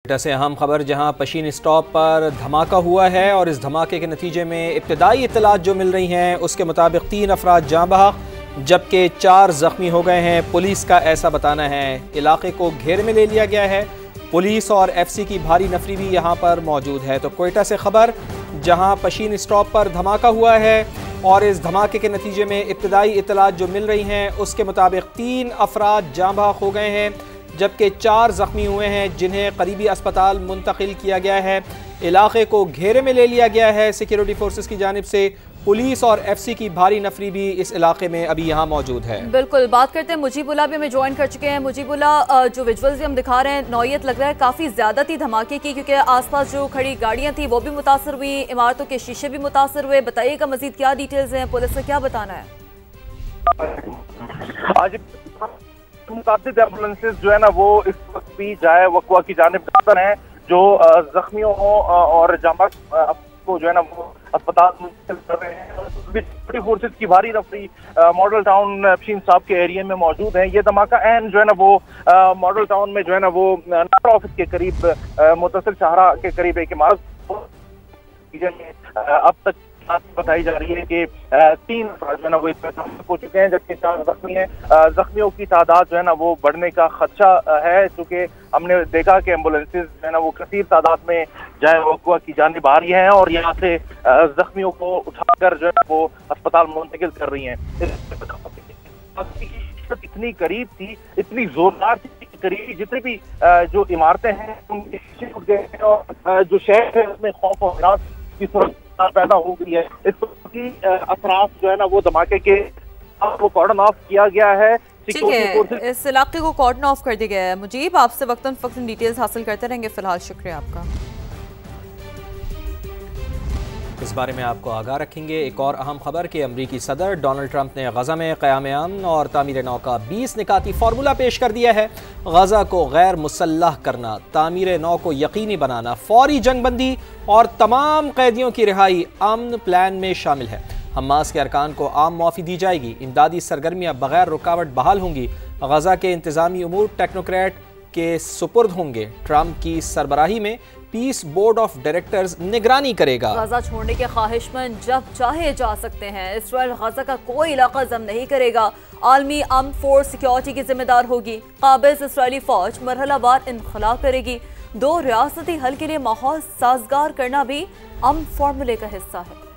کوئٹہ سے اہم خبر جہاں پشین اسٹاپ پر دھماکہ ہوا ہے اور اس دھماکے کے نتیجے میں ابتدائی اطلاعات جو مل رہی ہیں اس کے مطابق 3 افراد جاں بحق جبکہ 4 زخمی ہو گئے ہیں۔ پولیس کا ایسا بتانا ہے علاقے کو گھیرے میں لے لیا گیا ہے۔ پولیس اور ایف سی کی بھاری نفری بھی یہاں پر موجود ہے۔ تو کوئٹہ سے خبر جہاں پشین اسٹاپ پر دھماکہ ہوا ہے اور اس دھماکے کے نتیجے میں ابتدائی اطلاعات جو مل رہی ہیں اس کے مطابق 3 افراد جاں بحق ہو گئے ہیں جبکہ 4 زخمی ہوئے ہیں جنہیں قریبی اسپتال منتقل کیا گیا ہے۔ علاقے کو گھیرے میں لے لیا گیا ہے سیکیورٹی فورسز کی جانب سے۔ پولیس اور ایف سی کی بھاری نفری بھی اس علاقے میں ابھی یہاں موجود ہے۔ بالکل، بات کرتے ہیں مجیب اللہ بھی ہمیں جوائن کر چکے ہیں۔ مجیب اللہ، جو ویجولز ہم دکھا رہے ہیں نوعیت لگ رہا ہے کافی زیادہ تھی دھماکے کی، کیونکہ آس پاس جو کھڑی گاڑیاں تھیں وہ بھی متاثر ہوئی، عمارتوں کے شیشے بھی متاثر ہوئے۔ بتائیے گا مزید کیا ڈیٹیلز ہیں، پولیس کا کیا بتانا ہے؟ آج متعدد ایمبولینسز جو ہے نا وہ اس وقت بھی جائے وقوع کی جانب گامزن ہیں، جو زخمیوں اور جاں بحق کو جو ہے نا وہ اسپتال منتقل کر رہے ہیں۔ سیکورٹی فورسز کی بھاری نفری ماڈل ٹاؤن پشین صاحب کے ایریے میں موجود ہیں۔ یہ دھماکہ عین جو ہے نا وہ ماڈل ٹاؤن میں جو ہے نا وہ نگر آفس کے قریب متصل شاہراہ کے قریب ایک عمارت اب تک بتائی جا رہی ہے کہ 3 افراد جو ہے نا وہ اس میں ہو چکے ہیں جبکہ 4 زخمی ہیں۔ زخمیوں کی تعداد جو ہے نا وہ بڑھنے کا خدشہ ہے، چونکہ ہم نے دیکھا کہ ایمبولینسز جو ہے نا وہ کثیر تعداد میں جائے وقوع کی جانب آ رہی ہیں اور یہاں سے زخمیوں کو اٹھا کر جو ہے نا وہ اسپتال منتقل کر رہی ہیں۔ اتنی قریب تھی، اتنی زوردار تھی، قریبی جتنی بھی جو عمارتیں ہیں ان کے شیشے ٹوٹ گئے ہیں اور جو شہر ہے اس میں خوف و ہراس کی صورت پیدا ہو گئی ہے۔ اس وقت کی اطراف جو ہے نا وہ دھماکے کے کارڈن آف کیا گیا ہے۔ ٹھیک ہے، اس علاقے کو کارڈن آف کر دیا گیا ہے۔ مجیب، آپ سے وقتاً فوقتاً ڈیٹیلز حاصل کرتے رہیں گے، فی الحال شکریہ آپ کا۔ اس بارے میں آپ کو آگاہ رکھیں گے۔ ایک اور اہم خبر کہ امریکی صدر ڈونلڈ ٹرمپ نے غزہ میں قیام امن اور تعمیر نو کا 20 نکاتی فارمولہ پیش کر دیا ہے۔ غزہ کو غیر مسلح کرنا، تعمیر نو کو یقینی بنانا، فوری جنگ بندی اور تمام قیدیوں کی رہائی امن پلان میں شامل ہے۔ حماس کے ارکان کو عام معافی دی جائے گی، امدادی سرگرمیاں بغیر رکاوٹ بحال ہوں گی، غزہ کے انتظامی امور ٹیکنوکریٹ کے سپرد ہوں گے۔ ٹرمپ کی سربراہی میں پیس بورڈ آف ڈائریکٹرز نگرانی کرے گا۔ غزہ چھوڑنے کے خواہش مند جب چاہے جا سکتے ہیں۔ اسرائیل غزہ کا کوئی علاقہ ضم نہیں کرے گا، عالمی امن فورس سیکیورٹی کی ذمہ دار ہوگی۔ قابض اسرائیلی فوج مرحلہ وار انخلا کرے گی۔ 2 ریاستی حل کے لیے ماحول سازگار کرنا بھی امن فارمولے کا حصہ ہے۔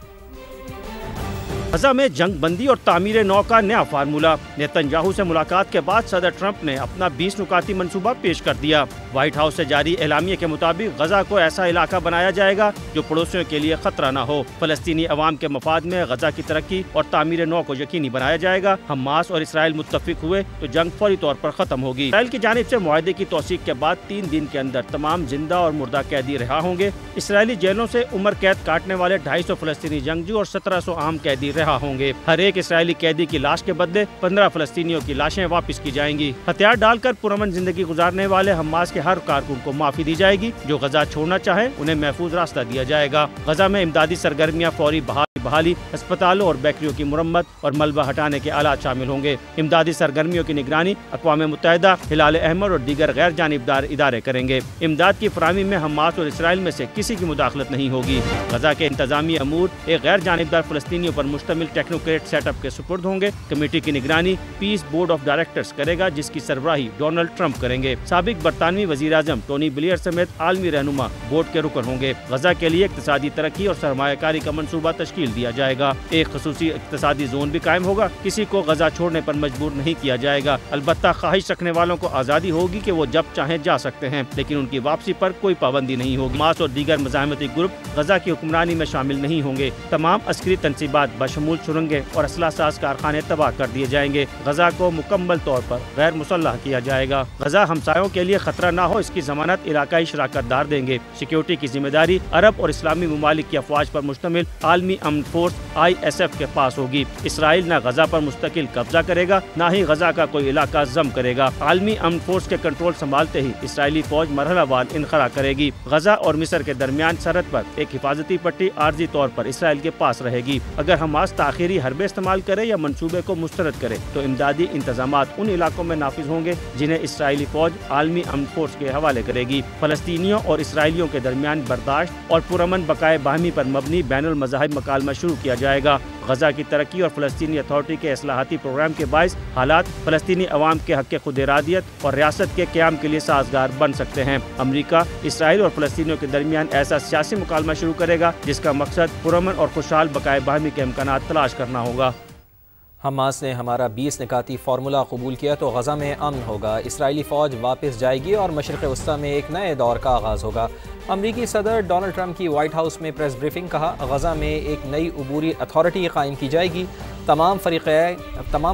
غزہ میں جنگ بندی اور تعمیر نو کا نیا فارمولہ۔ نیتن یاہو سے ملاقات کے بعد صدر ٹرمپ نے اپنا 20 نکاتی منصوبہ پیش کر دیا۔ وائٹ ہاؤس سے جاری اعلامیے کے مطابق غزہ کو ایسا علاقہ بنایا جائے گا جو پڑوسیوں کے لیے خطرہ نہ ہو۔ فلسطینی عوام کے مفاد میں غزہ کی ترقی اور تعمیر نو کو یقینی بنایا جائے گا۔ حماس اور اسرائیل متفق ہوئے تو جنگ فوری طور پر ختم ہوگی۔ اسرائیل کی جانب سے معاہدے کی توثیق کے بعد 3 دن کے اندر تمام زندہ اور مردہ قیدی رہا ہوں گے۔ اسرائیلی جیلوں سے عمر قید کاٹنے والے 250 فلسطینی جنگجو اور 1700 عام قیدی رہا ہوں گے۔ ہر ایک اسرائیلی قیدی کی لاش کے بدلے 15 فلسطینیوں کی لاشیں واپس کی جائیں گی۔ ہتھیار ڈال کر پرامن زندگی گزارنے والے حماس کے ہر کارکن کو معافی دی جائے گی۔ جو غزہ چھوڑنا چاہے انہیں محفوظ راستہ دیا جائے گا۔ غزہ میں امدادی سرگرمیاں فوری بحالی، اسپتالوں اور بیکریوں کی مرمت اور ملبہ ہٹانے کے آلات شامل ہوں گے۔ امدادی سرگرمیوں کی نگرانی اقوام متحدہ، ہلال احمر اور دیگر غیر جانبدار ادارے کریں گے۔ امداد کی فراہمی میں حماس اور اسرائیل میں سے کسی کی مداخلت نہیں ہوگی۔ غزہ کے انتظامی امور ایک غیر جانبدار فلسطینیوں پر مشتمل ٹیکنوکریٹ سیٹ اپ کے سپرد ہوں گے۔ کمیٹی کی نگرانی پیس بورڈ آف ڈائریکٹرز کرے گا جس کی سربراہی ڈونلڈ ٹرمپ کریں گے۔ سابق برطانوی وزیر اعظم ٹونی بلیئر سمیت عالمی رہنما بورڈ کے رکن ہوں گے۔ غزہ کے لیے اقتصادی ترقی اور سرمایہ کاری کا منصوبہ تشکیل دیا جائے گا۔ ایک خصوصی اقتصادی زون بھی قائم ہوگا۔ کسی کو غزہ چھوڑنے پر مجبور نہیں کیا جائے گا، البتہ خواہش رکھنے والوں کو آزادی ہوگی کہ وہ جب چاہیں جا سکتے ہیں، لیکن ان کی واپسی پر کوئی پابندی نہیں ہوگی۔ حماس اور دیگر مزاحمتی گروپ غزہ کی حکمرانی میں شامل نہیں ہوں گے۔ تمام عسکری تنصیبات بشمول سرنگیں اور اسلحہ ساز کارخانے تباہ کر دیے جائیں گے۔ غزہ کو مکمل طور پر غیر مسلح کیا جائے گا۔ غزہ ہمسایوں کے لیے خطرہ نہ ہو اس کی ضمانت علاقائی شراکت دار دیں گے۔ سیکیورٹی کی ذمہ داری عرب اور اسلامی ممالک کی افواج پر مشتمل عالمی امن فورس ISF کے پاس ہوگی۔ اسرائیل نہ غزہ پر مستقل قبضہ کرے گا، نہ ہی غزہ کا کوئی علاقہ ضم کرے گا۔ عالمی امن فورس کے کنٹرول سنبھالتے ہی اسرائیلی فوج مرحلہ وار انخلا کرے گی۔ غزہ اور مصر کے درمیان سرحد پر ایک حفاظتی پٹی عارضی طور پر اسرائیل کے پاس رہے گی۔ اگر حماس تاخیری حربے استعمال کرے یا منصوبے کو مسترد کرے تو امدادی انتظامات ان علاقوں میں نافذ ہوں گے جنہیں اسرائیلی فوج عالمی امن فورس فورس کے حوالے کرے گی۔ فلسطینیوں اور اسرائیلیوں کے درمیان برداشت اور پرامن بقائے باہمی پر مبنی بین المذاہب مکالمہ شروع کیا جائے گا۔ غزہ کی ترقی اور فلسطینی اتھارٹی کے اصلاحاتی پروگرام کے باعث حالات فلسطینی عوام کے حق خود ارادیت اور ریاست کے قیام کے لیے سازگار بن سکتے ہیں۔ امریکہ اسرائیل اور فلسطینیوں کے درمیان ایسا سیاسی مکالمہ شروع کرے گا جس کا مقصد پرامن اور خوشحال بقائے باہمی کے امکانات تلاش کرنا ہوگا۔ حماس نے ہمارا 20 نکاتی فارمولہ قبول کیا تو غزہ میں امن ہوگا، اسرائیلی فوج واپس جائے گی اور مشرق وسطی میں ایک نئے دور کا آغاز ہوگا۔ امریکی صدر ڈونلڈ ٹرمپ کی وائٹ ہاؤس میں پریس بریفنگ، کہا غزہ میں ایک نئی عبوری اتھارٹی قائم کی جائے گی، تمام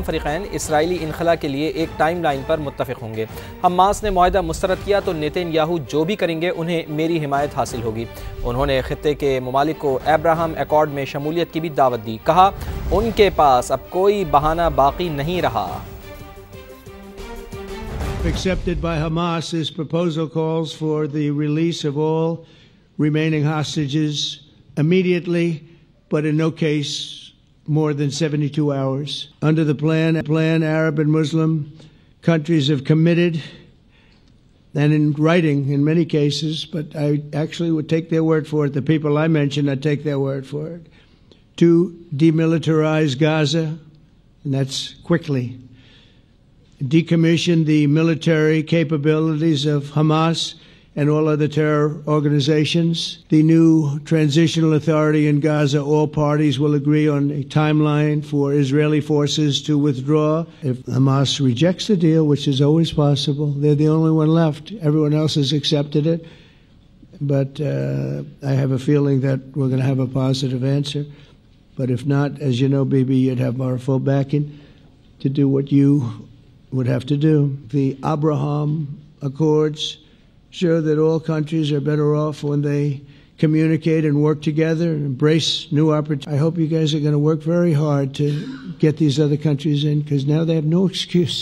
فریقین اسرائیلی انخلا کے لیے ایک ٹائم لائن پر متفق ہوں گے۔ حماس نے معاہدہ مسترد کیا تو نیتن یاہو جو بھی کریں گے انہیں میری حمایت حاصل ہوگی۔ انہوں نے خطے کے ممالک کو ابراہم ایکارڈ میں شمولیت کی بھی دعوت دی، کہا ان کے پاس اب کوئی بہانہ باقی نہیں رہا۔ Accepted by Hamas, this proposal calls for the release of all remaining hostages immediately, but in no case more than 72 hours. Under the plan, Arab and Muslim countries have committed, and in writing in many cases, but I actually would take their word for it, the people I mentioned, I'd take their word for it, to demilitarize Gaza, and that's quickly. Decommission the military capabilities of Hamas and all other terror organizations. The new transitional authority in Gaza, all parties will agree on a timeline for Israeli forces to withdraw. If Hamas rejects the deal, which is always possible, they're the only one left. Everyone else has accepted it. But I have a feeling that we're going to have a positive answer. But if not, as you know, Bibi, you'd have our full backing to do what you would have to do. The Abraham Accords show that all countries are better off when they communicate and work together and embrace new opportunities. I hope you guys are going to work very hard to get these other countries in, because now they have no excuse.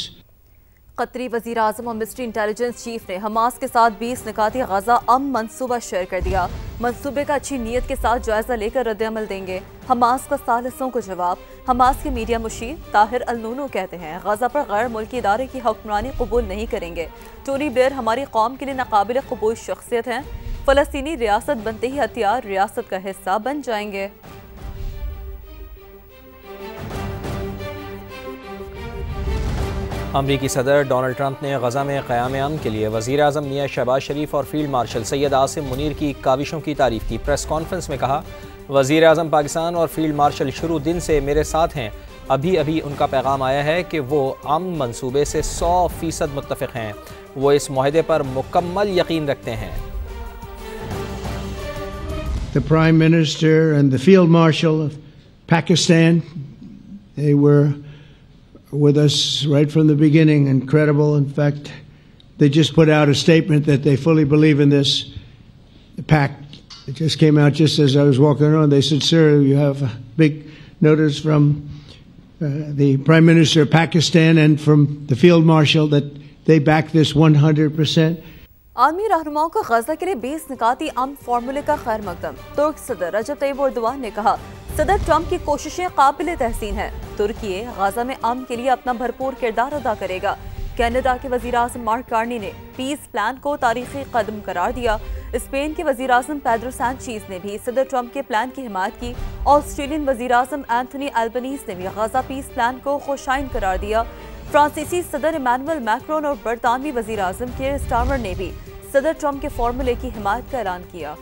قطری وزیر اعظم اور mystery intelligence chief نے Hamas کے ساتھ 20 نکاتی غزہ امن منصوبہ share کر دیا۔ منصوبے کا اچھی نیت کے ساتھ جائزہ لے کر رد عمل دیں گے۔ حماس کا ثالثوں کو جواب۔ حماس کے میڈیا مشیر طاہر النونو کہتے ہیں غزہ پر غیر ملکی ادارے کی حکمرانی قبول نہیں کریں گے۔ ٹونی بلیئر ہماری قوم کے لیے ناقابل قبول شخصیت ہیں، فلسطینی ریاست بنتے ہی ہتھیار ریاست کا حصہ بن جائیں گے۔ امریکی صدر ڈونلڈ ٹرمپ نے غزہ میں قیام امن کے لیے وزیر اعظم میاں شہباز شریف اور فیلڈ مارشل سید عاصم منیر کی کاوشوں کی تعریف کی۔ پریس کانفرنس میں کہا وزیر اعظم پاکستان اور فیلڈ مارشل شروع دن سے میرے ساتھ ہیں، ابھی ان کا پیغام آیا ہے کہ وہ امن منصوبے سے 100% متفق ہیں، وہ اس معاہدے پر مکمل یقین رکھتے ہیں۔ The Prime Minister and the Field Marshal of Pakistan, they were with us right from the beginning. Incredible. In fact, they just put out a statement that they fully believe in this pact. It just came out just as I was walking around. They said, sir, you have a big notice from the Prime Minister of Pakistan and from the Field Marshal that they back this 100%. عالمی رہنماؤں کا غزہ کے لیے 20 نکاتی امن فارمولے کا خیر مقدم۔ ترک صدر رجب طیب ایردوان نے کہا صدر ٹرمپ کی کوششیں قابل تحسین ہیں، ترکی غزہ میں امن کے لیے اپنا بھرپور کردار ادا کرے گا۔ کینیڈا کے وزیر اعظم مارک کارنی نے پیس پلان کو تاریخی قدم قرار دیا۔ اسپین کے وزیر اعظم پیڈرو سانچیز نے بھی صدر ٹرمپ کے پلان کی حمایت کی۔ آسٹریلین وزیر اعظم اینتھونی البنیز نے بھی غزہ پیس پلان کو خوشائن قرار دیا۔ فرانسیسی صدر ایمانوئل میکرون اور برطانوی وزیر اعظم کیئر سٹارمر نے بھی صدر ٹرمپ کے فارمولے کی حمایت کا اعلان کیا۔